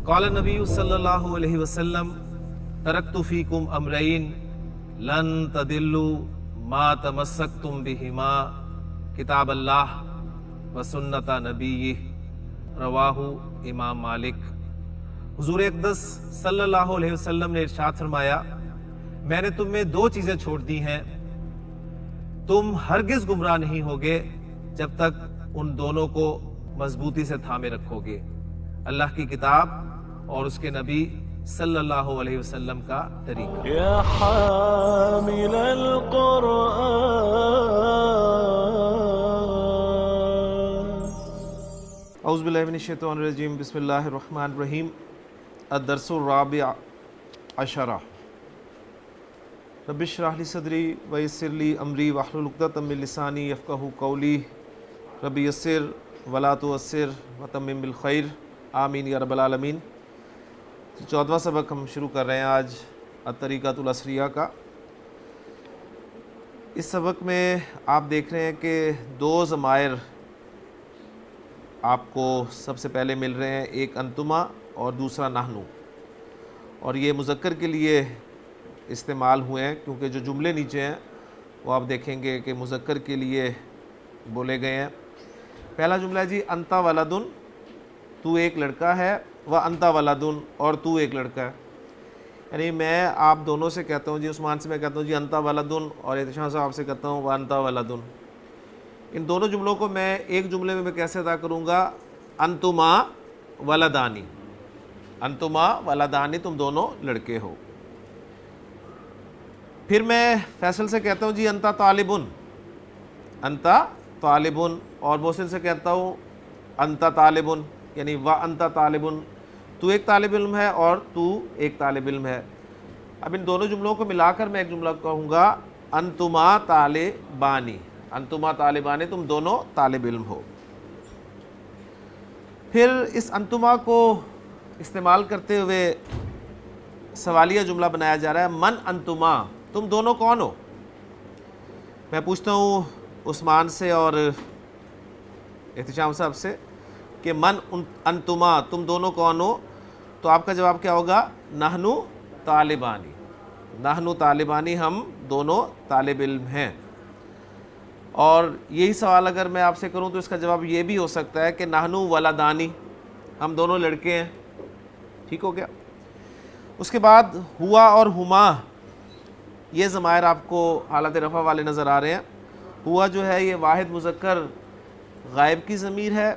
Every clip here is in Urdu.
قال نبی صلی اللہ علیہ وسلم ترکت فیکم امرین لن تدلوا ما تمسکتم بہما کتاب اللہ و سنت نبیہ رواہ امام مالک۔ حضور اقدس صلی اللہ علیہ وسلم نے ارشاد فرمایا، میں نے تم میں دو چیزیں چھوڑ دی ہیں، تم ہرگز گمراہ نہیں ہوگے جب تک ان دونوں کو مضبوطی سے تھامے رکھو گے، اللہ کی کتاب اور اس کے نبی صلی اللہ علیہ وسلم کا طریقہ۔ یا حامل القرآن۔ اعوذ باللہ من الشیطان الرجیم، بسم اللہ الرحمن الرحیم۔ الدرس الرابع عشر۔ رب اشرح لی صدری ویسر لی امری واحلل عقدۃ من لسانی یفقہوا قولی، رب یسر ولا تعسر وتمم بالخیر، آمین یا رب العالمین۔ 14واں سبق ہم شروع کر رہے ہیں آج الطریقۃ العصریہ کا۔ اس سبق میں آپ دیکھ رہے ہیں کہ دو ضمائر آپ کو سب سے پہلے مل رہے ہیں، ایک انتما اور دوسرا نحنو، اور یہ مذکر کے لیے استعمال ہوئے ہیں کیونکہ جو جملے نیچے ہیں وہ آپ دیکھیں گے کہ مذکر کے لیے بولے گئے ہیں۔ پہلا جملہ ہے جی انتا ولدن، تو ایک لڑکا ہے، و انتا ولدن، اور تو ایک لڑکا ہے۔ یعنی میں آپ دونوں سے کہتا ہوں جی، عثمان سے میں کہتا ہوں جی انتا ولدن، اور احتشام صاحب سے کہتا ہوں و انتا ولدن۔ ان دونوں جملوں کو میں ایک جملے میں کیسے ادا کروں گا؟ انتما ولدانی، انتما ولدانی، تم دونوں لڑکے ہو۔ پھر میں فیصل سے کہتا ہوں جی انتا طالبن، انتا طالبن، اور محسن سے کہتا ہوں انتا طالبن، یعنی و انتا طالبن، تو ایک طالب علم ہے اور تو ایک طالب علم ہے۔ اب ان دونوں جملوں کو ملا کر میں ایک جملہ کہوں گا انتما طالبانی، انتما طالبانی، تم دونوں طالب علم ہو۔ پھر اس انتما کو استعمال کرتے ہوئے سوالیہ جملہ بنایا جا رہا ہے، من انتما، تم دونوں کون ہو؟ میں پوچھتا ہوں عثمان سے اور احتشام صاحب سے کہ من انتما، تم دونوں کون ہو؟ تو آپ کا جواب کیا ہوگا؟ نحنو طالبانی، نحنو طالبانی، ہم دونوں طالب علم ہیں۔ اور یہی سوال اگر میں آپ سے کروں تو اس کا جواب یہ بھی ہو سکتا ہے کہ نحنو ولدانی، ہم دونوں لڑکے ہیں۔ ٹھیک ہو گیا؟ اس کے بعد ہوا اور ہما، یہ ضمائر آپ کو حالت رفع والے نظر آ رہے ہیں۔ ہوا جو ہے یہ واحد مذکر غائب کی ضمیر ہے،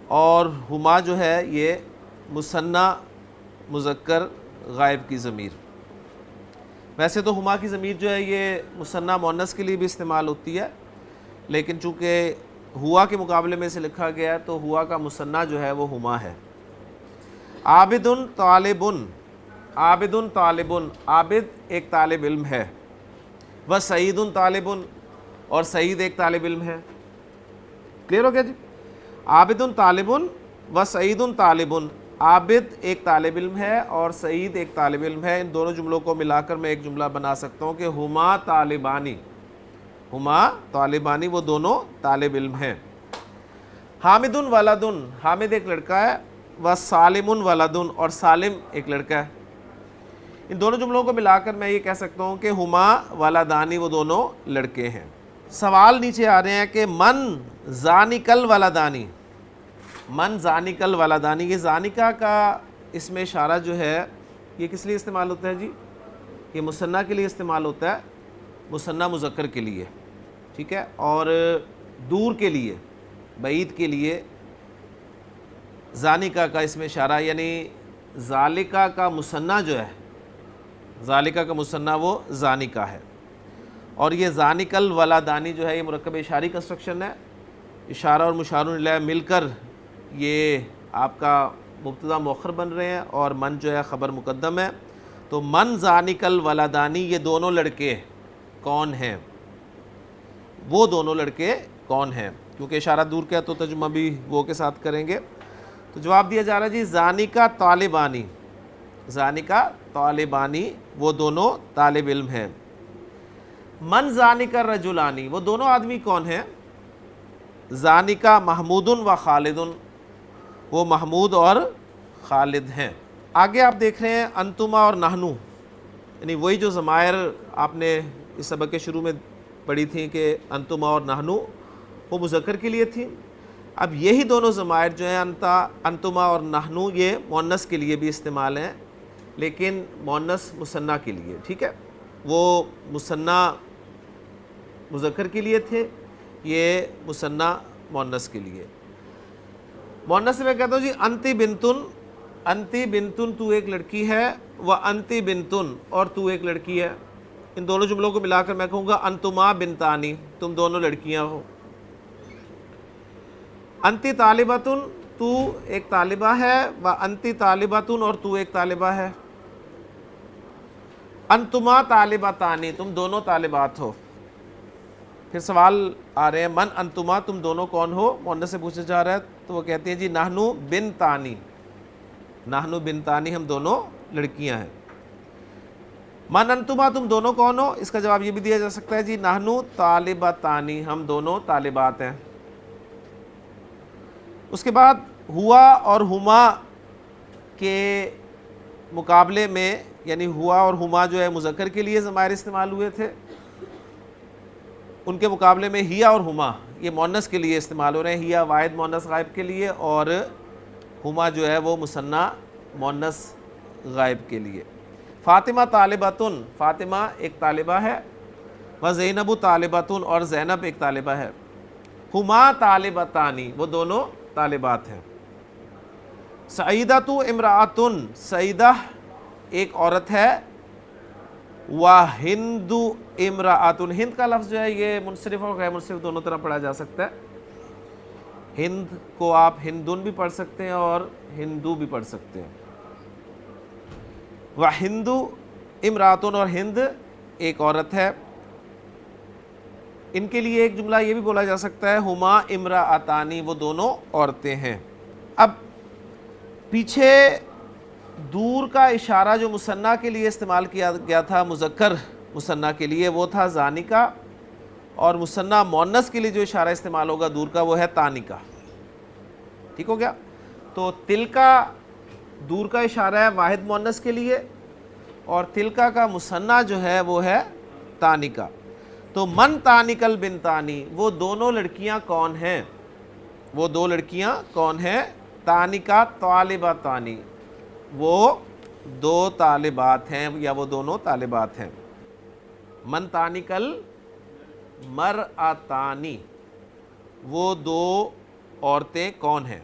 اور ہما جو ہے یہ مثنی مذکر غائب کی ضمیر۔ ویسے تو ہما کی ضمیر جو ہے یہ مثنی مؤنث کے لیے بھی استعمال ہوتی ہے، لیکن چونکہ ہوا کے مقابلے میں سے لکھا گیا ہے تو ہوا کا مثنی جو ہے وہ ہما ہے۔ عابدن طالبن، عابدن طالبن، عابد ایک طالب علم ہے۔ و سعیدن طالبن، اور سعید ایک طالب علم ہے۔ کلیئر ہو گیا جی؟ عابدن طالبن و سعیدن طالبن، عابد ایک طالب علم ہے اور سعید ایک طالب علم ہے۔ ان دونوں جملوں کو ملا کر میں ایک جملہ بنا سکتا ہوں کہ ہما طالبانی، ہما طالبانی، وہ دونوں طالب علم ہیں۔ حامدن ولدن، حامد ایک لڑکا ہے، و سالمن ولدن، اور سالم ایک لڑکا ہے۔ ان دونوں جملوں کو ملا کر میں یہ کہہ سکتا ہوں کہ ہما ولدانی، وہ دونوں لڑکے ہیں۔ سوال نیچے آ رہے ہیں کہ من زانکل ولدانی، من زانکل ولدانی، یہ زانکہ کا اس میں اشارہ جو ہے یہ کس لیے استعمال ہوتا ہے جی؟ یہ مثنیٰ کے لیے استعمال ہوتا ہے، مثنیٰ مذکر کے لیے، ٹھیک ہے، اور دور کے لیے، بعید کے لیے زانکہ کا اس میں اشارہ، یعنی ذالکہ کا مثنیٰ جو ہے، ذالکہ کا مثنیٰ وہ زانکہ ہے۔ اور یہ زانکل ولدانی جو ہے یہ مرکب اشاری کنسٹرکشن ہے، اشارہ اور مشار الیہ مل کر یہ آپ کا مبتدا مؤخر بن رہے ہیں، اور من جو ہے خبر مقدم ہے۔ تو من زانکل ولدانی، یہ دونوں لڑکے کون ہیں؟ وہ دونوں لڑکے کون ہیں؟ کیونکہ اشارہ دور کا ہے تو ترجمہ بھی وہ کے ساتھ کریں گے۔ تو جواب دیا جا رہا ہے جی زانکہ طالبانی، زانکہ طالبانی، وہ دونوں طالب علم ہیں۔ من زانکہ رجلانی، وہ دونوں آدمی کون ہیں؟ زانکہ محمود و خالد، وہ محمود اور خالد ہیں۔ آگے آپ دیکھ رہے ہیں انتما اور نحنو، یعنی وہی جو ضمائر آپ نے اس سبق کے شروع میں پڑھی تھیں کہ انتما اور نحنو وہ مذکر کے لیے تھیں، اب یہی دونوں ضمائر جو ہیں انتما اور نحنو یہ مؤنث کے لیے بھی استعمال ہیں، لیکن مؤنث مثنیٰ کے لیے، ٹھیک ہے، وہ مثنیٰ مذکر کے لیے تھے، یہ مثنیٰ مؤنث کے لیے۔ مؤنث سے میں کہتا ہوں جی انتی بنتن تو ایک لڑکی ہے، و انتی بنتن اور تو ایک لڑکی ہے، ان دونوں جملوں کو ملا کر میں کہوں گا انتما بنتانی، تم دونوں لڑکیاں ہو۔ انتی طالبتن تو ایک طالبہ ہے، و انتی طالبتن اور تو ایک طالبہ ہے۔ انتما طالبتانی تم دونوں طالبات ہو۔ پھر سوال آ رہے ہیں من انتما تم دونوں کون ہو، مؤنث سے پوچھا جا رہا ہے، تو وہ کہتے ہیں جی نحنو بنتانی، نحنو بنتانی ہم دونوں لڑکیاں ہیں۔ من انتما تم دونوں کون ہو، اس کا جواب یہ بھی دیا جا سکتا ہے جی نحنو طالبتانی ہم دونوں طالبات ہیں۔ اس کے بعد ہوا اور ہما کے مقابلے میں، یعنی ہوا اور ہما جو ہے مذکر کے لیے ضمائر استعمال ہوئے تھے، ان کے مقابلے میں ہیا اور ہما یہ مؤنث کے لیے استعمال ہو رہے ہیں، ہیا واحد مؤنث غائب کے لیے اور ہما جو ہے وہ مثنیٰ مؤنث غائب کے لیے۔ فاطمہ طالبتن فاطمہ ایک طالبہ ہے، و زینب طالبتن اور زینب ایک طالبہ ہے۔ ہما طالبتانی وہ دونوں طالبات ہیں۔ سعیدۃ امرأۃن سعیدہ ایک عورت ہے، وَہِندُ امرأۃ ہند کا لفظ جو ہے یہ منصرف اور غیر منصرف دونوں طرح پڑھا جا سکتا ہے۔ ہند کو آپ ہندن بھی پڑھ سکتے ہیں اور ہندو بھی پڑھ سکتے ہیں۔ وَہِندُ امرأۃ اور ہند ایک عورت ہے۔ ان کے لیے ایک جملہ یہ بھی بولا جا سکتا ہے ہما امرأتانی وہ دونوں عورتیں ہیں۔ اب پیچھے دور کا اشارہ جو مثنیٰ کے لیے استعمال کیا گیا تھا، مذکر مثنیٰ کے لیے، وہ تھا زانی کا، اور مثنیٰ مؤنث کے لیے جو اشارہ استعمال ہوگا دور کا وہ ہے تانی کا، ٹھیک ہو گیا؟ تو تلکا دور کا اشارہ ہے واحد مؤنث کے لیے، اور تلکا کا مثنیٰ جو ہے وہ ہے تانی کا۔ تو من تانکل بنتانی وہ دونوں لڑکیاں کون ہیں، وہ دو لڑکیاں کون ہیں؟ تانکا طالبتانی وہ دو طالبات ہیں یا وہ دونوں طالبات ہیں۔ من تانکل مرأتانی وہ دو عورتیں کون ہیں؟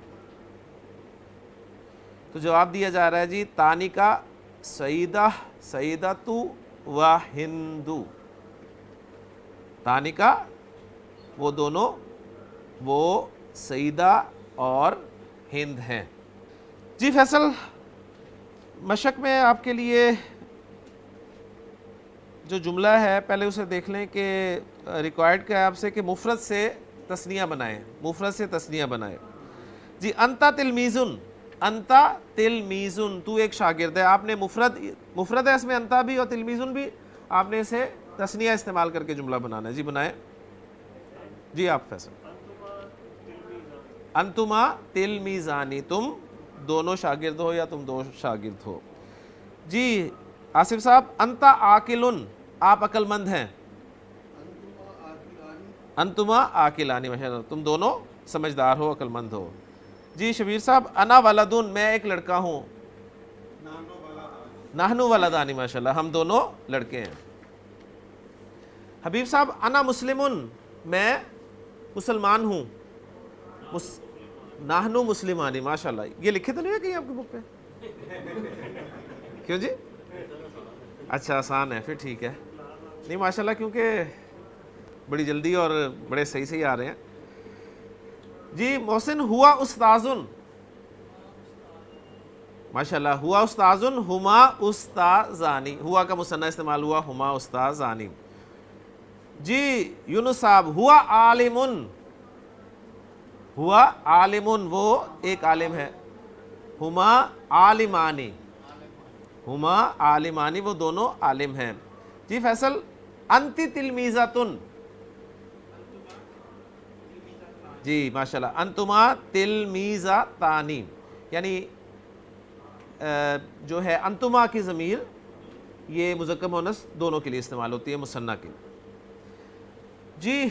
تو جواب دیا جا رہا ہے جی تانکا سعیدہ سعیدۃ و ہندو، تانکا وہ دونوں وہ سعیدہ اور ہند ہیں۔ جی فیصل مشق میں آپ کے لیے جو جملہ ہے پہلے اسے دیکھ لیں کہ ریکوائرڈ کیا ہے آپ سے کہ مفرد سے تثنیہ بنائیں، مفرد سے تثنیہ بنائیں۔ جی انتا تلمیذن انتا تلمیذن تو ایک شاگرد ہے، آپ نے مفرد ہے اس میں انتا بھی اور تلمیذن بھی، آپ نے اسے تثنیہ استعمال کر کے جملہ بنانا ہے۔ جی بنائیں۔ جی آپ فیصل انتما تلمیذانی تم دونوں شاگرد ہو یا تم دو شاگرد ہو۔ جی آصف صاحب انتا عاقلن آپ عقل مند ہیں، انتما عاقلانی ماشاءاللہ تم دونوں سمجھدار ہو عقل مند ہو۔ جی شبیر صاحب انا ولدن میں ایک لڑکا ہوں، نحنو ولدانی ماشاءاللہ ہم دونوں لڑکے ہیں۔ حبیب صاحب انا مسلمن میں مسلمان ہوں، نحنو مسلمانی ماشاءاللہ یہ لکھے تو نہیں ہے کہیں آپ کی بک پہ؟ کیوں جی؟ اچھا آسان ہے پھر ٹھیک ہے، نہیں ماشاءاللہ کیونکہ بڑی جلدی اور بڑے صحیح سے ہی آ رہے ہیں۔ جی محسن ہوا استاذن ماشاءاللہ ہوا استاذن ہما استاذانی ہوا کا مثنیٰ استعمال ہوا ہما استاذانی۔ جی یونس صاحب ہوا عالمن ہوا عالمن وہ ایک عالم ہے، ہما عالمانی ہما عالمانی وہ دونوں عالم ہیں۔ جی فیصل انتی تلمیذتن جی ماشاءاللہ انتما تلمیذتانی یعنی جو ہے انتما کی ضمیر یہ مذکر مؤنث دونوں کے لیے استعمال ہوتی ہے، مثنی کے لیے. جی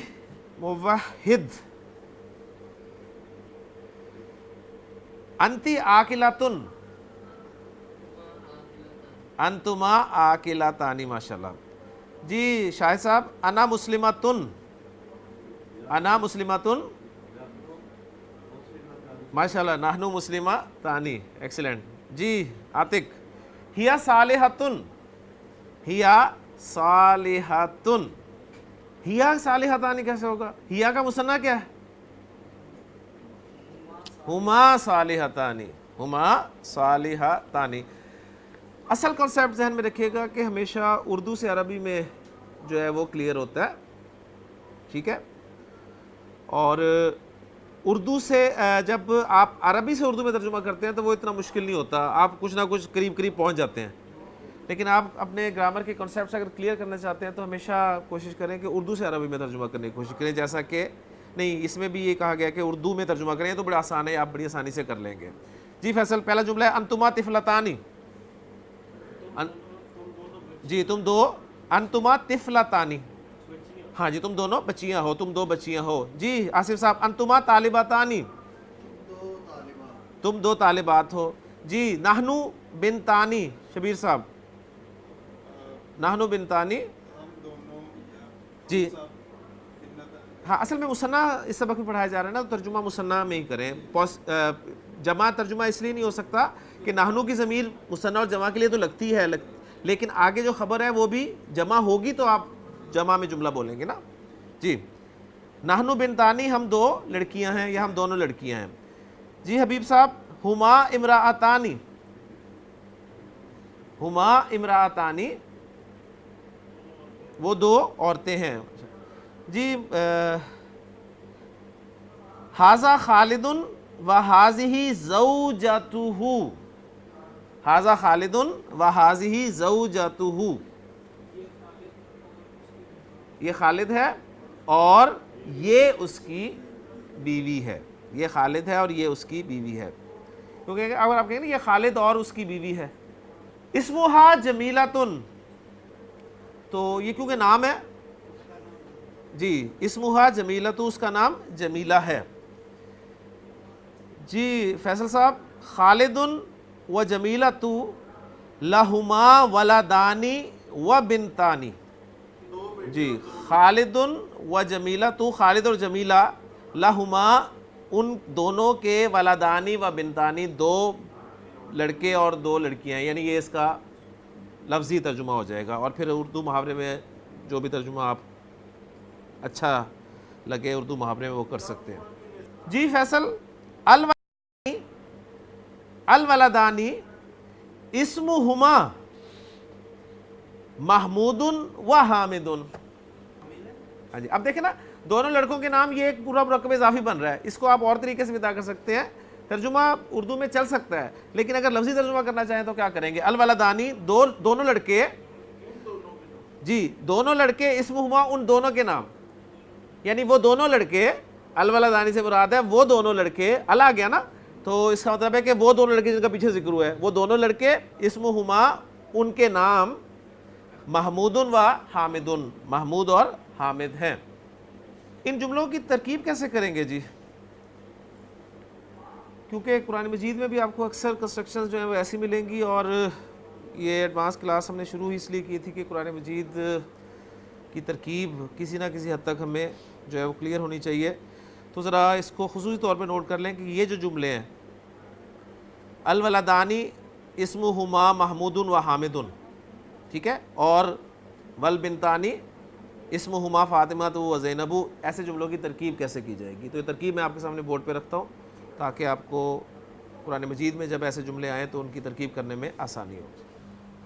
موحد، انتی آکلاتن، انتما آکلاتانی، ماشاءاللہ. جی شاہد صاحب، انا مسلمتن، انا مسلمتن، ماشاءاللہ. نحنو مسلمتانی، ایکسیلنٹ. جی عاتق، ہیا صالحتن، ہیا صالحتن، ہیا صالحتانی کیسے ہوگا؟ ہیا کا مثنیٰ کیا ہے؟ ہما صالحتانی، ہما صالحتانی. اصل کنسیپٹ ذہن میں رکھیے گا کہ ہمیشہ اردو سے عربی میں جو ہے وہ کلیئر ہوتا ہے، ٹھیک ہے. اور اردو سے جب آپ عربی سے اردو میں ترجمہ کرتے ہیں تو وہ اتنا مشکل نہیں ہوتا، آپ کچھ نہ کچھ قریب قریب پہنچ جاتے ہیں. لیکن آپ اپنے گرامر کے کنسیپٹس اگر کلیئر کرنا چاہتے ہیں تو ہمیشہ کوشش کریں کہ اردو سے عربی میں ترجمہ کرنے کی کوشش کریں. جیسا کہ نہیں، اس میں بھی یہ کہا گیا کہ اردو میں ترجمہ کریں تو بڑا آسان ہے، آپ بڑی آسانی سے کر لیں گے. جی فیصل، پہلا جملہ ہے انتما طفلتانی. جی تم دو، انتما طفلتانی، ہاں جی تم دونوں بچیاں ہو، تم دو بچیاں ہو. جی آصف صاحب، انتما طالباتانی، تم دو طالبات ہو. جی نحنو بنتانی، شبیر صاحب، نحنو بنتانی. جی ہاں، اصل میں مثنیٰ اس سبق میں پڑھایا جا رہا ہے نا، تو ترجمہ مثنیٰ میں ہی کریں. جمع ترجمہ اس لیے نہیں ہو سکتا کہ نحنو کی ضمیر مثنیٰ اور جمع کے لیے تو لگتی ہے، لیکن آگے جو خبر ہے وہ بھی جمع ہوگی تو آپ جمع میں جملہ بولیں گے نا. جی نحنو بنتانی، ہم دو لڑکیاں ہیں یا ہم دونوں لڑکیاں ہیں. جی حبیب صاحب، ہما امرأتانی، ہما امرأتانی، وہ دو عورتیں ہیں. جی ھذا خالد و ھذہ زوجتہ، ھذا خالد و ھذہ زوجتہ، یہ خالد ہے اور یہ اس کی بیوی ہے. یہ خالد ہے اور یہ اس کی بیوی ہے. کیونکہ اگر آپ کہیں نا یہ خالد اور اس کی بیوی ہے. اسمہا جمیلتن، تو یہ کیونکہ نام ہے، جی اسمہا جمیلتو، اس کا نام جمیلہ ہے. جی فیصل صاحب، خالد و جمیلتو لہما ولدانی و بنتانی. جی خالد و جمیلتو، خالد اور جمیلہ، لہما ان دونوں کے، ولدانی و بنتانی، دو لڑکے اور دو لڑکیاں، یعنی یہ اس کا لفظی ترجمہ ہو جائے گا. اور پھر اردو محاورے میں جو بھی ترجمہ آپ اچھا لگے اردو محاورے میں وہ کر سکتے ہیں. جی فیصل، الولدانی اسمہما محمود و حامد. ہاں جی اب دیکھیں نا، دونوں لڑکوں کے نام، یہ ایک پورا مرکب اضافی بن رہا ہے. اس کو آپ اور طریقے سے بھی ادا کر سکتے ہیں. ترجمہ اردو میں چل سکتا ہے، لیکن اگر لفظی ترجمہ کرنا چاہیں تو کیا کریں گے؟ الولدانی، دونوں لڑکے، جی دونوں لڑکے، اسمہما ان دونوں کے نام، یعنی وہ دونوں لڑکے، الولدانی سے مراد ہے وہ دونوں لڑکے. ال آ گیا نا، تو اس کا مطلب ہے کہ وہ دونوں لڑکے جن کا پیچھے ذکر ہوا ہے، وہ دونوں لڑکے، اسمہما ان کے نام، محمود و حامد، محمود اور حامد ہیں. ان جملوں کی ترکیب کیسے کریں گے؟ جی کیونکہ قرآن مجید میں بھی آپ کو اکثر کنسٹرکشنز جو ہیں وہ ایسی ملیں گی، اور یہ ایڈوانس کلاس ہم نے شروع ہی اس لیے کی تھی کہ قرآن مجید کی ترکیب کسی نہ کسی حد تک ہمیں جو ہے وہ کلیئر ہونی چاہیے. تو ذرا اس کو خصوصی طور پہ نوٹ کر لیں کہ یہ جو جملے ہیں، الولدانی اسمہما محمود و حامد، ٹھیک ہے، اور والبنتانی اسمہما فاطمہ و زینب، ایسے جملوں کی ترکیب کیسے کی جائے گی؟ تو یہ ترکیب میں آپ کے سامنے بورڈ پہ رکھتا ہوں تاکہ آپ کو قرآن مجید میں جب ایسے جملے آئیں تو ان کی ترکیب کرنے میں آسانی ہو.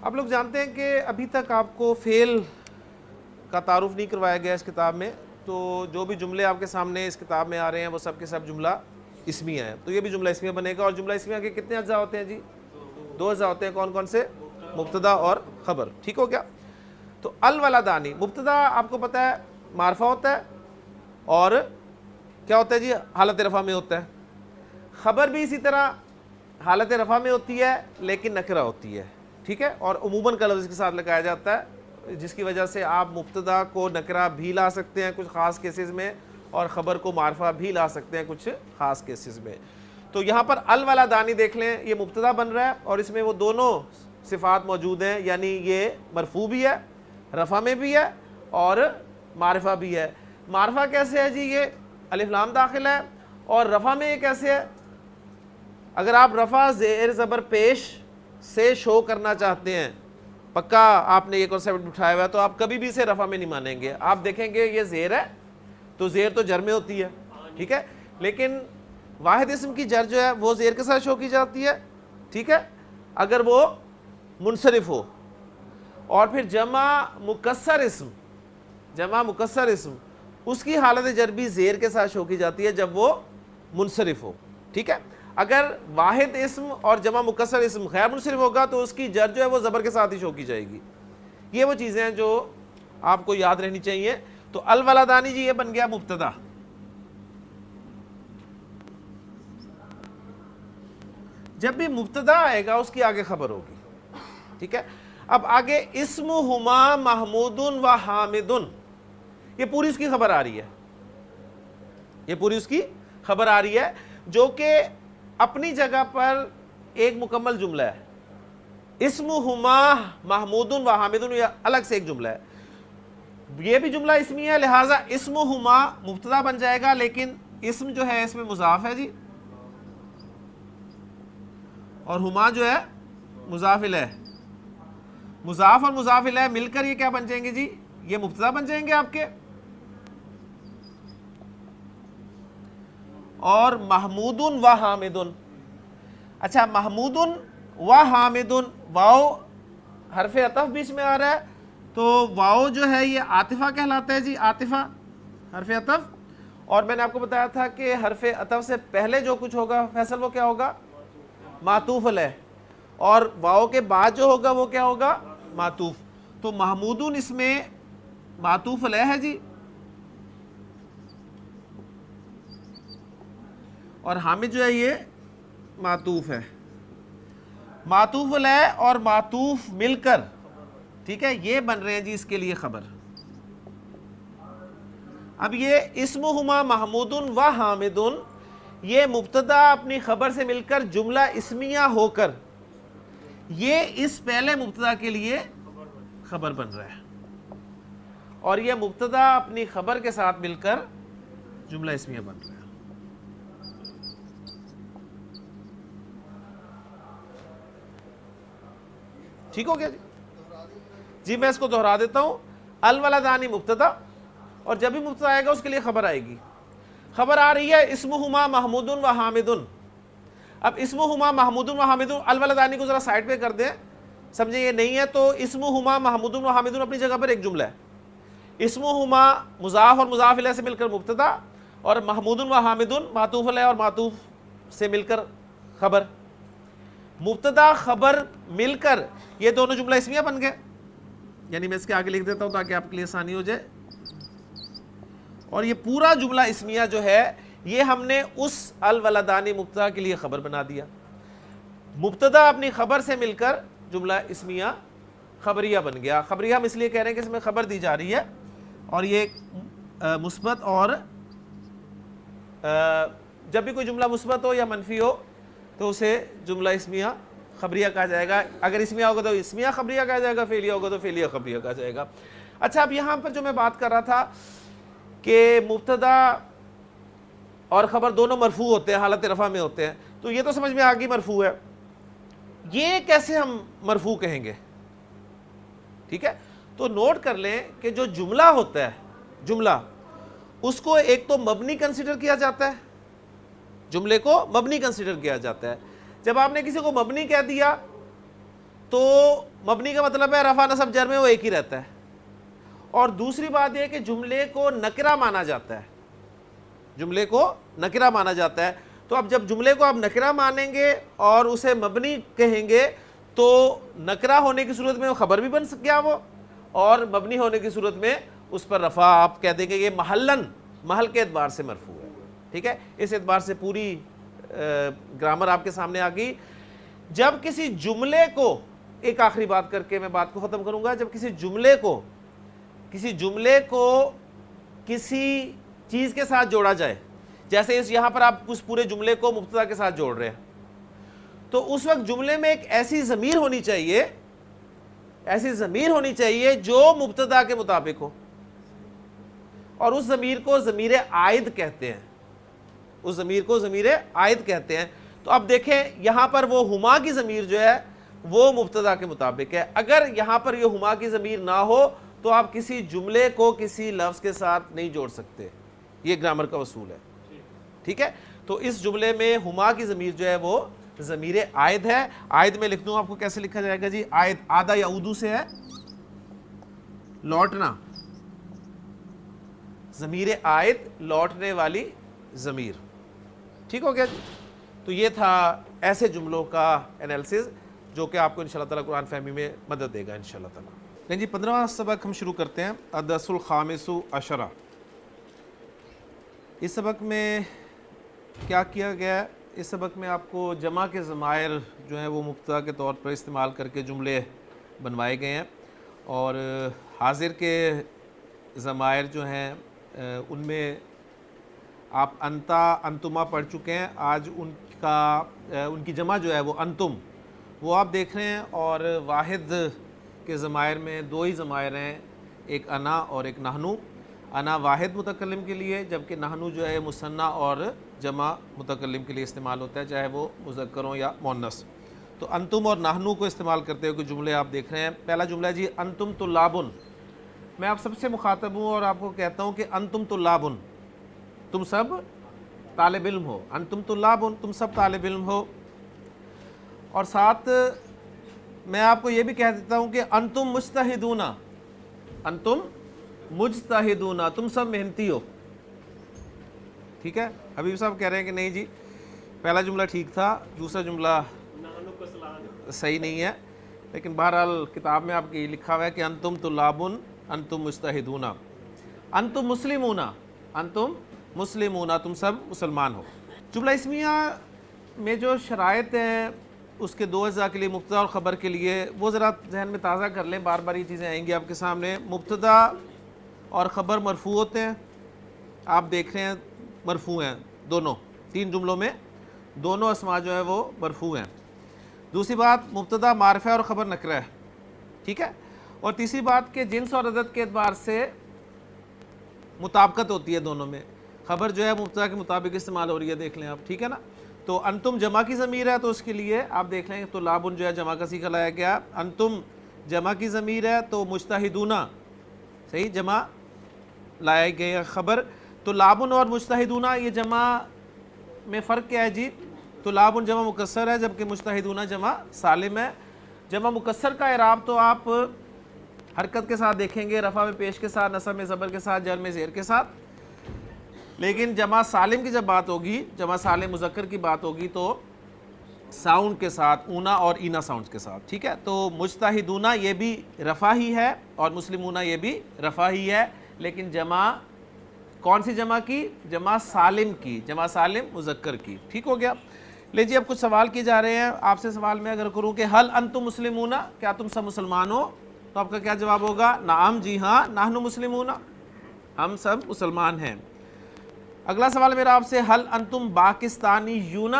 آپ لوگ جانتے ہیں کہ ابھی تک آپ کو فعل کا تعارف نہیں کروایا گیا اس کتاب میں، تو جو بھی جملے آپ کے سامنے اس کتاب میں آ رہے ہیں وہ سب کے سب جملہ اسمیہ ہے. تو یہ بھی جملہ اسمیہ بنے گا. اور جملہ اسمیہ کے کتنے اجزاء ہوتے ہیں؟ جی 2 اجزاء ہوتے ہیں. کون کون سے؟ مبتدا اور خبر. ٹھیک ہو گیا؟ تو الولدانی، مبتدا آپ کو پتہ ہے معرفہ ہوتا ہے اور کیا ہوتا ہے جی؟ حالت رفع میں ہوتا ہے. خبر بھی اسی طرح حالت رفع میں ہوتی ہے لیکن نکرہ ہوتی ہے، ٹھیک ہے، اور عموماً کا لفظ اس کے ساتھ لگایا جاتا ہے، جس کی وجہ سے آپ مبتدا کو نکرہ بھی لا سکتے ہیں کچھ خاص کیسز میں، اور خبر کو معرفہ بھی لا سکتے ہیں کچھ خاص کیسز میں۔ تو یہاں پر الولدانی دیکھ لیں، یہ مبتدا بن رہا ہے اور اس میں وہ دونوں صفات موجود ہیں، یعنی یہ مرفوع بھی ہے، رفع میں بھی ہے اور معرفہ بھی ہے۔ معرفہ کیسے ہے جی؟ یہ الف لام داخل ہے، اور رفع میں یہ کیسے ہے؟ اگر آپ رفع زیر زبر پیش سے شو کرنا چاہتے ہیں، پکا آپ نے یہ کنسیپٹ اٹھایا ہوا ہے، تو آپ کبھی بھی اسے رفع میں نہیں مانیں گے، آپ دیکھیں گے یہ زیر ہے تو زیر تو جر میں ہوتی ہے، ٹھیک ہے، لیکن واحد اسم کی جر جو ہے وہ زیر کے ساتھ شو کی جاتی ہے، ٹھیک ہے، اگر وہ منصرف ہو، اور پھر جمع مکسر اسم اس کی حالت جر بھی زیر کے ساتھ شو کی جاتی ہے جب وہ منصرف ہو، ٹھیک ہے۔ اگر واحد اسم اور جمع مکسر اسم غیر منصرف ہوگا تو اس کی جر جو ہے وہ زبر کے ساتھ ہی شو کی جائے گی۔ یہ وہ چیزیں ہیں جو آپ کو یاد رہنی چاہیے۔ تو الولدانی جی یہ بن گیا مبتدا، جب بھی مبتدا آئے گا اس کی آگے خبر ہوگی، ٹھیک ہے۔ اب آگے اسمہما محمود و حامد، یہ پوری اس کی خبر آ رہی ہے، جو کہ اپنی جگہ پر ایک مکمل جملہ ہے۔ اسمہما محمود و حامد یہ الگ سے ایک جملہ ہے، یہ بھی جملہ اسمی ہے، لہٰذا اسمہما مبتدا بن جائے گا، لیکن اسم جو ہے اس میں مضاف ہے جی، اور ہما جو ہے مضاف الیہ، مضاف اور مضاف الیہ مل کر یہ کیا بن جائیں گے جی؟ یہ مبتدا بن جائیں گے آپ کے۔ اور محمود و حامد، اچھا محمود و حامد، واو حرف عطف بیچ میں آ رہا ہے، تو واو جو ہے یہ عاطفہ کہلاتا ہے جی، عاطفہ حرف عطف، اور میں نے آپ کو بتایا تھا کہ حرف عطف سے پہلے جو کچھ ہوگا فیصل وہ کیا ہوگا؟ معطوف علیہ، اور واو کے بعد جو ہوگا وہ کیا ہوگا؟ معطوف۔ تو محمودن اس میں معطوف علیہ ہے جی، اور حامد جو ہے یہ معطوف ہے، معطوف علیہ اور معطوف مل کر، ٹھیک ہے، یہ بن رہے ہیں جی اس کے لیے خبر۔ اب یہ اسمہما محمود و حامد، یہ مبتدا اپنی خبر سے مل کر جملہ اسمیہ ہو کر یہ اس پہلے مبتدا کے لیے خبر بن رہا ہے، اور یہ مبتدا اپنی خبر کے ساتھ مل کر جملہ اسمیہ بن رہا ہے۔ ٹھیک ہو گیا جی؟ میں اس کو دہرا دیتا ہوں، الولدانی مبتدا، اور جب بھی مبتدا آئے گا اس کے لیے خبر آئے گی۔ خبر آ رہی ہے اسمہما محمود و حامد۔ اب اسمہما محمود و حامد، الولدانی کو ذرا سائڈ پہ کر دیں، سمجھیں یہ نہیں ہے تو اسمہما محمود و حامد اپنی جگہ پر ایک جملہ ہے، اسمہما مضاف اور مضاف الیہ سے مل کر مبتدا، اور محمود و حامد معطوف علیہ اور معطوف سے مل کر خبر۔ مبتدا خبر مل کر یہ دونوں جملہ اسمیہ بن گئے، یعنی میں اس کے آگے لکھ دیتا ہوں تاکہ آپ کے لیے آسانی ہو جائے، اور یہ پورا جملہ اسمیہ جو ہے یہ ہم نے اس الولدانی مبتدا کے لیے خبر بنا دیا۔ مبتدا اپنی خبر سے مل کر جملہ اسمیہ خبریہ بن گیا۔ خبریہ ہم اس لیے کہہ رہے ہیں کہ اس میں خبر دی جا رہی ہے، اور یہ مثبت، اور جب بھی کوئی جملہ مثبت ہو یا منفی ہو تو اسے جملہ اسمیہ خبریہ کہا جائے گا، اگر اسمیہ ہوگا تو اسمیہ خبریہ کہا جائے گا، فعلیہ ہوگا تو فعلیہ خبریہ کہا جائے گا۔ اچھا، اب یہاں پر جو میں بات کر رہا تھا کہ مبتدا اور خبر دونوں مرفوع ہوتے ہیں، حالت رفع میں ہوتے ہیں، تو یہ تو سمجھ میں آگئی مرفوع ہے، یہ کیسے ہم مرفوع کہیں گے؟ ٹھیک ہے، تو نوٹ کر لیں کہ جو جملہ ہوتا ہے، جملہ اس کو ایک تو مبنی کنسیڈر کیا جاتا ہے، جملے کو مبنی کنسیڈر کیا جاتا ہے۔ جب آپ نے کسی کو مبنی کہہ دیا تو مبنی کا مطلب ہے رفع نصب جر میں وہ ایک ہی رہتا ہے، اور دوسری بات یہ کہ جملے کو نکرہ مانا جاتا ہے، جملے کو نکرہ مانا جاتا ہے۔ تو اب جب جملے کو آپ نکرہ مانیں گے اور اسے مبنی کہیں گے تو نکرہ ہونے کی صورت میں وہ خبر بھی بن گیا وہ، اور مبنی ہونے کی صورت میں اس پر رفع آپ کہہ دیں گے یہ محلن، محل کے اعتبار سے مرفوع ہے، ٹھیک ہے۔ اس اعتبار سے پوری گرامر آپ کے سامنے آ گئی۔ جب کسی جملے کو، ایک آخری بات کر کے میں بات کو ختم کروں گا، جب کسی جملے کو کسی چیز کے ساتھ جوڑا جائے، جیسے یہاں پر آپ اس پورے جملے کو مبتدا کے ساتھ جوڑ رہے ہیں، تو اس وقت جملے میں ایک ایسی ضمیر ہونی چاہیے جو مبتدا کے مطابق ہو، اور اس ضمیر کو ضمیر عائد کہتے ہیں، تو اب دیکھیں یہاں پر وہ ہما کی ضمیر جو ہے وہ مبتدا کے مطابق ہے. اگر یہاں پر یہ ہما کی ضمیر نہ ہو تو آپ کسی جملے کو کسی لفظ کے ساتھ نہیں جوڑ سکتے. یہ گرامر کا اصول ہے. ٹھیک ہے, تو اس جملے میں ہما کی ضمیر جو ہے وہ ضمیر عائد ہے. عائد میں لکھ دوں آپ کو کیسے لکھا جائے گا جی. عائد آدھا یعودو سے ہے لوٹنا, ضمیر عائد لوٹنے والی ضمیر. ٹھیک ہو گیا جی. تو یہ تھا ایسے جملوں کا انالیسز جو کہ آپ کو انشاءاللہ تعالیٰ قرآن فہمی میں مدد دے گا انشاءاللہ تعالیٰ. نہیں جی 15واں سبق ہم شروع کرتے ہیں. الدرس الخامس عشرہ. اس سبق میں کیا کیا گیا ہے؟ اس سبق میں آپ کو جمع کے ضمائر جو ہیں وہ مبتدا کے طور پر استعمال کر کے جملے بنوائے گئے ہیں, اور حاضر کے ضمائر جو ہیں ان میں آپ انتا انتما پڑھ چکے ہیں. آج ان کی جمع جو ہے وہ انتم وہ آپ دیکھ رہے ہیں, اور واحد کے ضمائر میں دو ہی ضمائر ہیں, ایک انا اور ایک نحنو. انا واحد متکلم کے لیے, جبکہ نحنو جو ہے مثنیٰ اور جمع متکلم کے لیے استعمال ہوتا ہے, چاہے وہ مذکر ہوں یا مؤنث. تو انتم اور نحنو کو استعمال کرتے ہوئے جملے آپ دیکھ رہے ہیں. پہلا جملہ ہے جی انتم طلابن. میں آپ سب سے مخاطب ہوں اور آپ کو کہتا ہوں کہ انتم طلابن, تم سب طالب علم ہو. انتم طلابن, تم سب طالب علم ہو. اور ساتھ میں آپ کو یہ بھی کہہ دیتا ہوں کہ انتم مجتہدون, انتم مجتہدون, تم سب محنتی ہو. ٹھیک ہے. حبیب صاحب کہہ رہے ہیں کہ نہیں جی پہلا جملہ ٹھیک تھا, دوسرا جملہ صحیح نہیں ہے, لیکن بہرحال کتاب میں آپ کی لکھا ہوا ہے کہ انتم طلابن انتم مجتہدون. انتم مسلمون, انتم مسلمون, تم سب مسلمان ہو. جملہ اسمیہ میں جو شرائط ہیں اس کے دو اجزاء کے لیے, مبتدا اور خبر کے لیے, وہ ذرا ذہن میں تازہ کر لیں. بار بار یہ چیزیں آئیں گی آپ کے سامنے. مبتدا اور خبر مرفوع ہوتے ہیں, آپ دیکھ رہے ہیں مرفوع ہیں دونوں. تین جملوں میں دونوں اسماء جو ہے وہ مرفوع ہیں. دوسری بات مبتدا معرفہ اور خبر نکرہ ہے. ٹھیک ہے. اور تیسری بات کہ جنس اور عدد کے اعتبار سے مطابقت ہوتی ہے دونوں میں. خبر جو ہے مبتدا کے مطابق استعمال ہو رہی ہے, دیکھ لیں آپ. ٹھیک ہے نا. تو انتم جمع کی ضمیر ہے, تو اس کے لیے آپ دیکھ لیں تو طلابن جو ہے جمع کا صیغہ لایا گیا. انتم جمع کی ضمیر ہے تو مجتہدون صحیح جمع لایا گیا خبر. طلابن اور مجتہدون یہ جمع میں فرق کیا ہے جی؟ طلابن جمع مکسر ہے جبکہ مجتہدون جمع سالم ہے. جمع مکسر کا اعراب تو آپ حرکت کے ساتھ دیکھیں گے, رفع میں پیش کے ساتھ, نصب میں زبر کے ساتھ, جر میں زیر کے ساتھ. لیکن جمع سالم کی جب بات ہوگی, جمع سالم مذکر کی بات ہوگی تو ساؤنڈ کے ساتھ, اونا اور اینا ساؤنڈ کے ساتھ. ٹھیک ہے. تو مجتہدون یہ بھی رفع ہی ہے اور مسلمون یہ بھی رفع ہی ہے, لیکن جمع کون سی جمع کی؟ جمع سالم کی, جمع سالم مذکر کی. ٹھیک ہو گیا. لے جی اب کچھ سوال کیے جا رہے ہیں آپ سے. سوال میں اگر کروں کہ حل انتم مسلمون, کیا تم سب مسلمان ہو, تو آپ کا کیا جواب ہوگا؟ نعم جی ہاں, نحن مسلمون, ہم سب مسلمان ہیں. اگلا سوال میرا آپ سے, حل انتم پاکستانیون,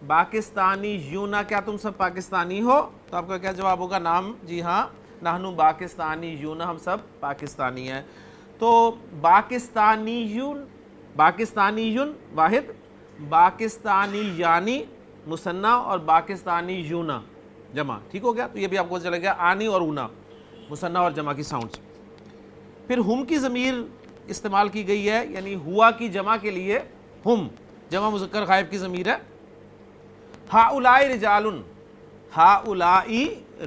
پاکستانیون, کیا تم سب پاکستانی ہو, تو آپ کا کیا جواب ہوگا؟ نعم جی ہاں, نحن پاکستانیون, ہم سب پاکستانی ہیں. تو پاکستانیون, پاکستانیون واحد, پاکستانیانی مثنیٰ, اور پاکستانیون جمع. ٹھیک ہو گیا. تو یہ بھی آپ کو چلے گیا آنی اور اونا مثنیٰ اور جمع کی ساؤنڈز. پھر ہم کی ضمیر استعمال کی گئی ہے, یعنی ہوا کی جمع کے لیے ہم جمع مذکر غائب کی ضمیر ہے. ہؤلاء رجال, ہؤلاء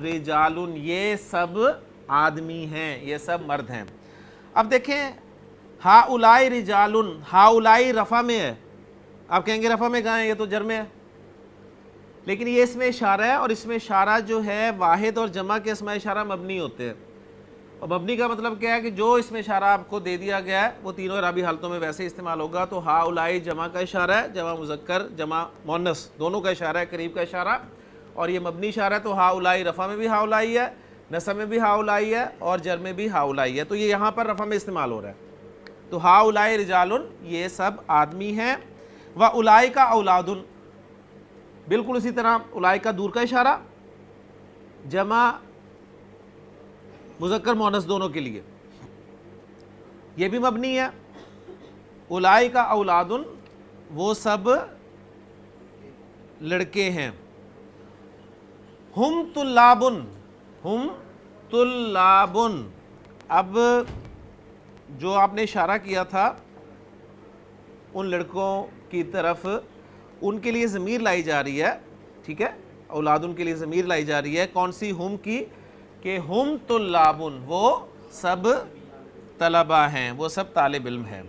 رجال, یہ سب آدمی ہیں, یہ سب مرد ہیں. اب دیکھیں ہؤلاء رجال, ہؤلاء رفع میں ہے, آپ کہیں گے رفع میں کہاں ہے, یہ تو جر میں ہے, لیکن یہ اس میں اشارہ ہے, اور اس میں اشارہ جو ہے واحد اور جمع کے اسماء اشارہ مبنی ہوتے ہیں. اور مبنی کا مطلب کیا ہے کہ جو اس میں اشارہ آپ کو دے دیا گیا ہے وہ تینوں اعرابی حالتوں میں ویسے استعمال ہوگا. تو ہؤلاء جمع کا اشارہ ہے, جمع مذکر جمع مؤنث دونوں کا اشارہ ہے, قریب کا اشارہ. اور یہ مبنی اشارہ ہے تو ہا اولائی رفع میں بھی ہا اولائی ہے، نصب میں بھی ہا اولائی ہے اور جر میں بھی ہا اولائی ہے، تو یہ یہاں پر رفع میں استعمال ہو رہا ہے۔ تو ہا اولائی رجالن یہ سب آدمی ہیں، و اولئک اولادن بالکل اسی طرح اولئک دور کا اشارہ جمع مذکر مؤنث دونوں کے لیے، یہ بھی مبنی ہے۔ اولئک اولادن وہ سب لڑکے ہیں۔ ہم طلابن، ہم طلابن، اب جو آپ نے اشارہ کیا تھا ان لڑکوں کی طرف، ان کے لیے ضمیر لائی جا رہی ہے، ٹھیک ہے، اولاد ان کے لیے ضمیر لائی جا رہی ہے، کون سی؟ ہم کی، کہ ہم طلابن وہ سب طلبہ ہیں، وہ سب طالب علم ہیں۔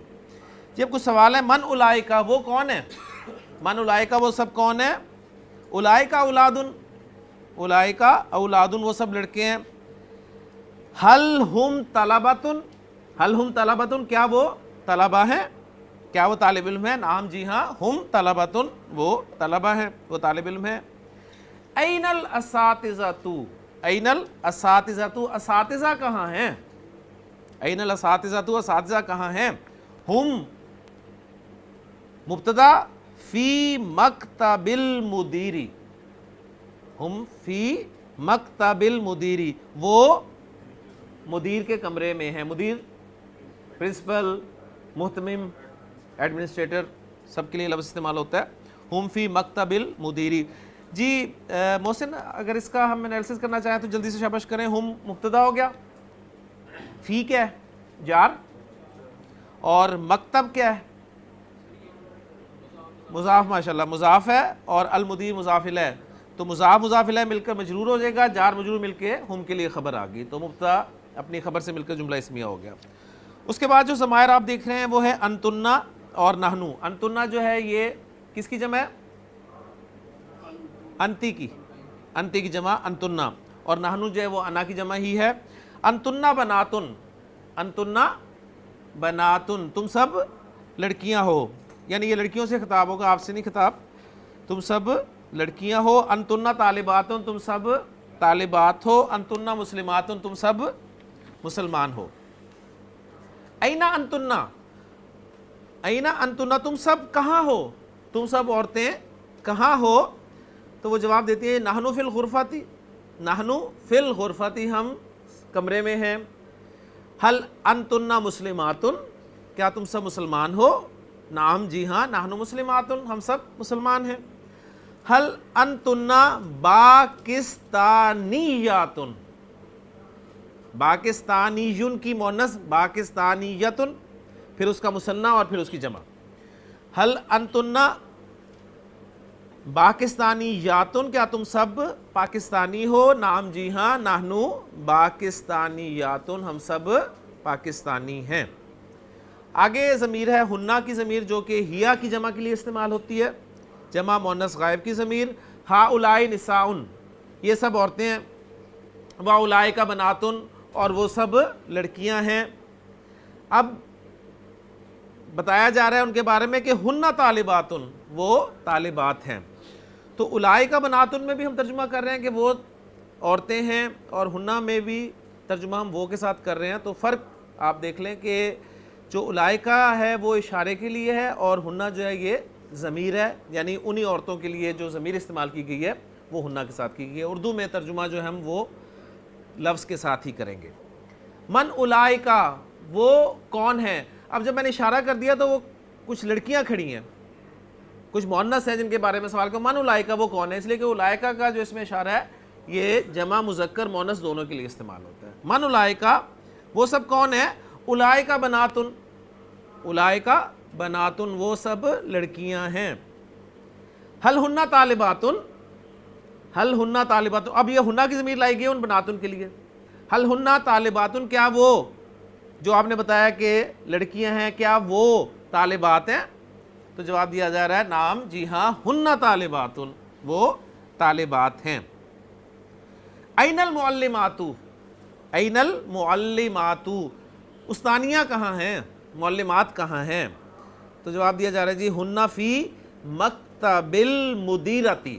جب کچھ سوال ہے من اولئک وہ کون ہے؟ من اولئک وہ سب کون ہے؟ اولئک اولادن، اولئک اولادن وہ سب لڑکے ہیں۔ حل ہم طلبتن، حل ہم طلبتن کیا وہ طلبہ ہیں؟ کیا وہ طالب علم ہیں؟ نعم جی ہاں، ہم طلبتن وہ طلبہ ہیں، وہ طالب علم ہیں۔ این الاساتذۃ، این الاساتذۃ اساتذہ کہاں ہیں؟ این الاساتذۃ اساتذہ کہاں ہیں؟ ہم مبتدا فی مکتب المدیری، ہم فی مکتب المدیری وہ مدیر کے کمرے میں ہیں، مدیر پرنسپل محتمم ایڈمنسٹریٹر سب کے لیے لفظ استعمال ہوتا ہے، ہم فی مکتب المدیری۔ جی محسن اگر اس کا ہم انالیسس کرنا چاہیں تو جلدی سے شابش کریں، ہم مبتدا ہو گیا، فی کیا ہے؟ جار، اور مکتب کیا ہے؟ مضاف، ماشاءاللہ مضاف ہے، اور المدیر مضاف الیہ، تو مضاف مضاف الیہ مل کر مجرور ہو جائے گا، جار مجرور مل کے ہم کے لیے خبر آ گئی، تو مبتدا اپنی خبر سے مل کر جملہ اسمیہ ہو گیا۔ اس کے بعد جو ضمائر آپ دیکھ رہے ہیں وہ ہے انتنا اور نحنو۔ انتنا جو ہے یہ کس کی جمع ہے؟ انتی کی، انتی کی جمع انتنا، اور نحنو جو ہے وہ انا کی جمع ہی ہے۔ انتنا بناتن، انتنا بناتن تم سب لڑکیاں ہو، یعنی یہ لڑکیوں سے خطاب ہوگا، آپ سے نہیں خطاب، تم سب لڑکیاں ہو۔ انتنا طالباتن تم سب طالبات ہو۔ انتنا مسلماتن تم سب مسلمان ہو۔ اینا انتنا، اینا انتنا تم سب کہاں ہو، تم سب عورتیں کہاں ہو؟ تو وہ جواب دیتی ہیں نحنو فی الغرفۃ، نحنو فی الغرفۃ ہم کمرے میں ہیں۔ حل انتنا مسلماتن کیا تم سب مسلمان ہو؟ نعم جی ہاں، نحنو مسلماتن ہم سب مسلمان ہیں۔ حل انتنا پاکستانیاتن، پاکستانیون کی مؤنث پاکستانیتن، پھر اس کا مثنیٰ اور پھر اس کی جمع۔ حل انتنا پاکستانیاتن کیا تم سب پاکستانی ہو؟ نعم جی ہاں، نحنو پاکستانیاتن ہم سب پاکستانی ہیں۔ آگے ضمیر ہے ہنہ کی ضمیر جو کہ ہیا کی جمع کے لیے استعمال ہوتی ہے، جمع مؤنث غائب کی ضمیر۔ ہؤلاء نساء یہ سب عورتیں ہیں، واولئک بناتن اور وہ سب لڑکیاں ہیں۔ اب بتایا جا رہا ہے ان کے بارے میں کہ ہنہ طالباتن وہ طالبات ہیں، تو اولئک بناتن میں بھی ہم ترجمہ کر رہے ہیں کہ وہ عورتیں ہیں، اور ہنہ میں بھی ترجمہ ہم وہ کے ساتھ کر رہے ہیں، تو فرق آپ دیکھ لیں کہ جو اولئک ہے وہ اشارے کے لیے ہے، اور ہنہ جو ہے یہ ضمیر ہے، یعنی انہی عورتوں کے لیے جو ضمیر استعمال کی گئی ہے وہ ہنہ کے ساتھ کی گئی ہے۔ اردو میں ترجمہ جو ہے ہم وہ لفظ کے ساتھ ہی کریں گے۔ من اولئک وہ کون ہیں؟ اب جب میں نے اشارہ کر دیا تو وہ کچھ لڑکیاں کھڑی ہیں، کچھ مؤنث ہیں جن کے بارے میں سوال کرو، من اولئک وہ کون ہے، اس لیے کہ اولئک کا جو اس میں اشارہ ہے یہ جمع مذکر مؤنث دونوں کے لیے استعمال ہوتا ہے۔ من اولئک وہ سب کون ہیں؟ اولئک بناتن، اولئک بناتن وہ سب لڑکیاں ہیں۔ حل ہنہ طالباتن، حل ہنہ طالباتن، اب یہ ہنہ کی ضمیر لائی گئی ان بناتن کے لیے۔ حل ہنہ طالباتن کیا وہ جو آپ نے بتایا کہ لڑکیاں ہیں کیا وہ طالبات ہیں؟ تو جواب دیا جا رہا ہے نعم جی ہاں، ہنہ طالباتن وہ طالبات ہیں۔ این المعلمات، این المعلمات استانیہ کہاں ہیں، معلمات کہاں ہیں؟ تو جواب دیا جا رہا ہے جی ہنہ فی مکتب المدیرتی،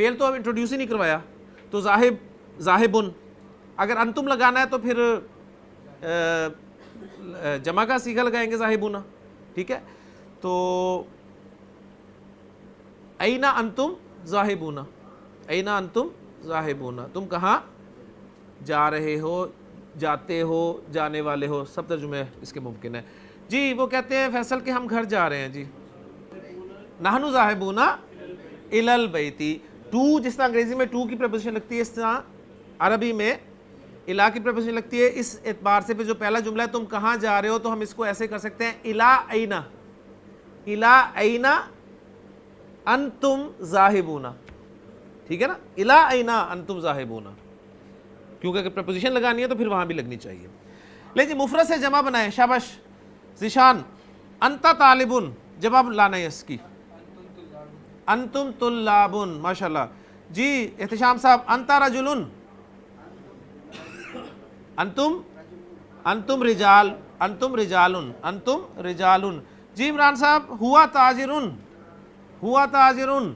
فعل تو اب انٹروڈیوس ہی نہیں کروایا. تو ذاہب ذاہبن, اگر انتم لگانا ہے تو پھر جمع کا صیغہ لگائیں گے ذاہبون. ٹھیک ہے, تو اینا انتم ذاہبون, اینا انتم ذاہبون, تم کہاں جا رہے ہو, جاتے ہو, جانے والے ہو, سب ترجمے اس کے ممکن ہے. جی وہ کہتے ہیں فیصل کہ ہم گھر جا رہے ہیں. جی نحن ذاہبون الی البیتی. ٹو جس طرح انگریزی میں ٹو کی پریپوزیشن لگتی ہے اس طرح عربی میں الا کی پریپوزیشن لگتی ہے. اس اعتبار سے پھر جو پہلا جملہ ہے تم کہاں جا رہے ہو, تو ہم اس کو ایسے کر سکتے ہیں الا اینا, الا اینا انتم ذاہبون. ٹھیک ہے نا, الا اینا انتم ذاہبون, کیونکہ اگر پریپوزیشن لگانی ہے تو پھر وہاں بھی لگنی چاہیے. لیکن مفرد سے جمع بنائیں. شاباش ذیشان. انت طالبن, جواب لانا ہے اس کی. انتم طلابن, ماشاءاللہ. جی احتشام صاحب انت رجلن, انتم رجال, انتم رجالن, انتم رجالن. جی عمران صاحب ہوا تاجرن, ہوا تاجرن.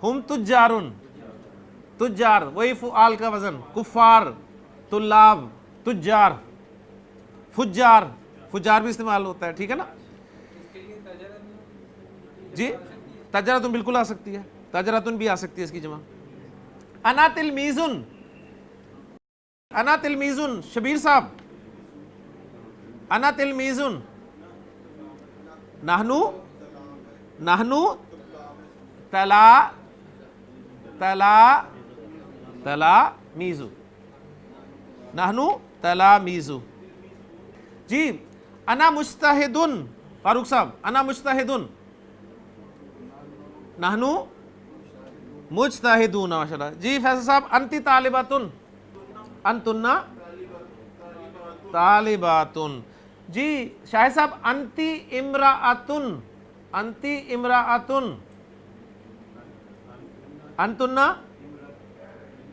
ہم تجارن, تجار وہی فعال کا وزن. کفار, طلاب, تجار, فجار, فجار بھی استعمال ہوتا ہے. ٹھیک ہے نا. جی تجارتن بالکل آ سکتی ہے, تجارتن بھی آ سکتی ہے اس کی جمع. انا تلمیذن, انا تلمیذن. شبیر صاحب انا تلمیذن. نحنو تلامیذ, نحنو تلامیذ. جی انا مجتہدن. فاروق صاحب انا مجتہدن. نحنو مجتہدون, ماشاءاللہ. جی فیصل صاحب انتی طالباتن, انتن طالباتن. جی شاہد صاحب انتی امرأتن, انتی امرأتن. انتن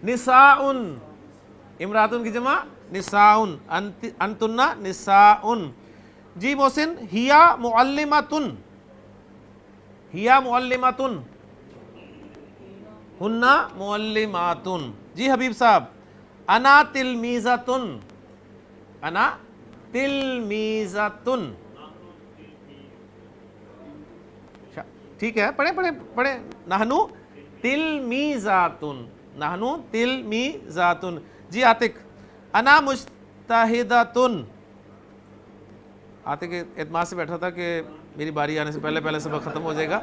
نساءن, امرأتن کی جمع نساءن, انتن نساءن. جی محسن ہیا معلمتن, ہیا معلمتن, ہن معلماتن. جی حبیب صاحب انا تلمیذتن, انا تلمیذتن. ٹھیک ہے, پڑھیں. نحنو تلمیذاتن, نحنو تلمیذاتن. جی عاتق انا مجتہدتن. عاتق اعتماد سے بیٹھا تھا کہ میری باری آنے سے پہلے سبق ختم ہو جائے گا.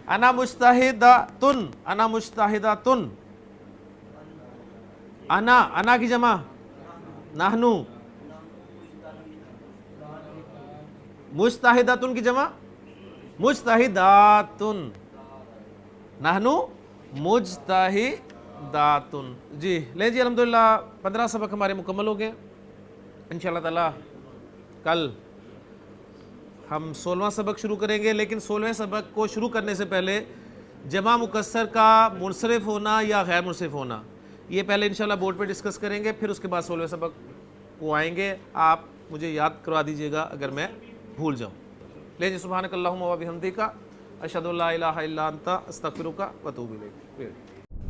انا مجتہدتن, انا مجتہدتن. انا کی جمع نحنو, مجتہدتن کی جمع مجتہداتن, نحنو مجتہداتن. جی لیں جی الحمدللہ 15 سبق ہمارے مکمل ہو گئے. انشاءاللہ تعالی کل ہم 16واں سبق شروع کریں گے. لیکن 16ویں سبق کو شروع کرنے سے پہلے جمع مکسر کا منصرف ہونا یا غیر منصرف ہونا یہ پہلے انشاءاللہ بورڈ پہ ڈسکس کریں گے, پھر اس کے بعد 16ویں سبق کو آئیں گے. آپ مجھے یاد کروا دیجئے گا اگر میں بھول جاؤں. لے جی سبحانک اللہم و بحمدک اشہد ان لا الہ الا انت استغفرک و اتوب الیک.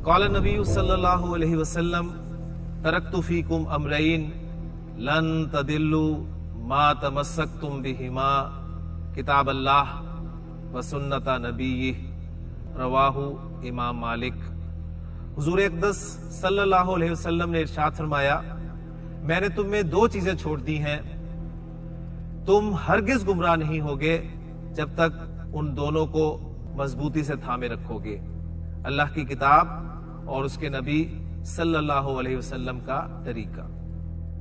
قال النبی صلی اللہ علیہ وسلم ترکت فیکم امرین لن تضلوا ما تمسکتم بہما کتاب اللہ و سنت نبیہ. رواہ امام مالک. حضور اقدس صلی اللہ علیہ وسلم نے ارشاد فرمایا میں نے تم میں 2 چیزیں چھوڑ دی ہیں, تم ہرگز گمراہ نہیں ہوگے جب تک ان دونوں کو مضبوطی سے تھامے رکھو گے, اللہ کی کتاب اور اس کے نبی صلی اللہ علیہ وسلم کا طریقہ.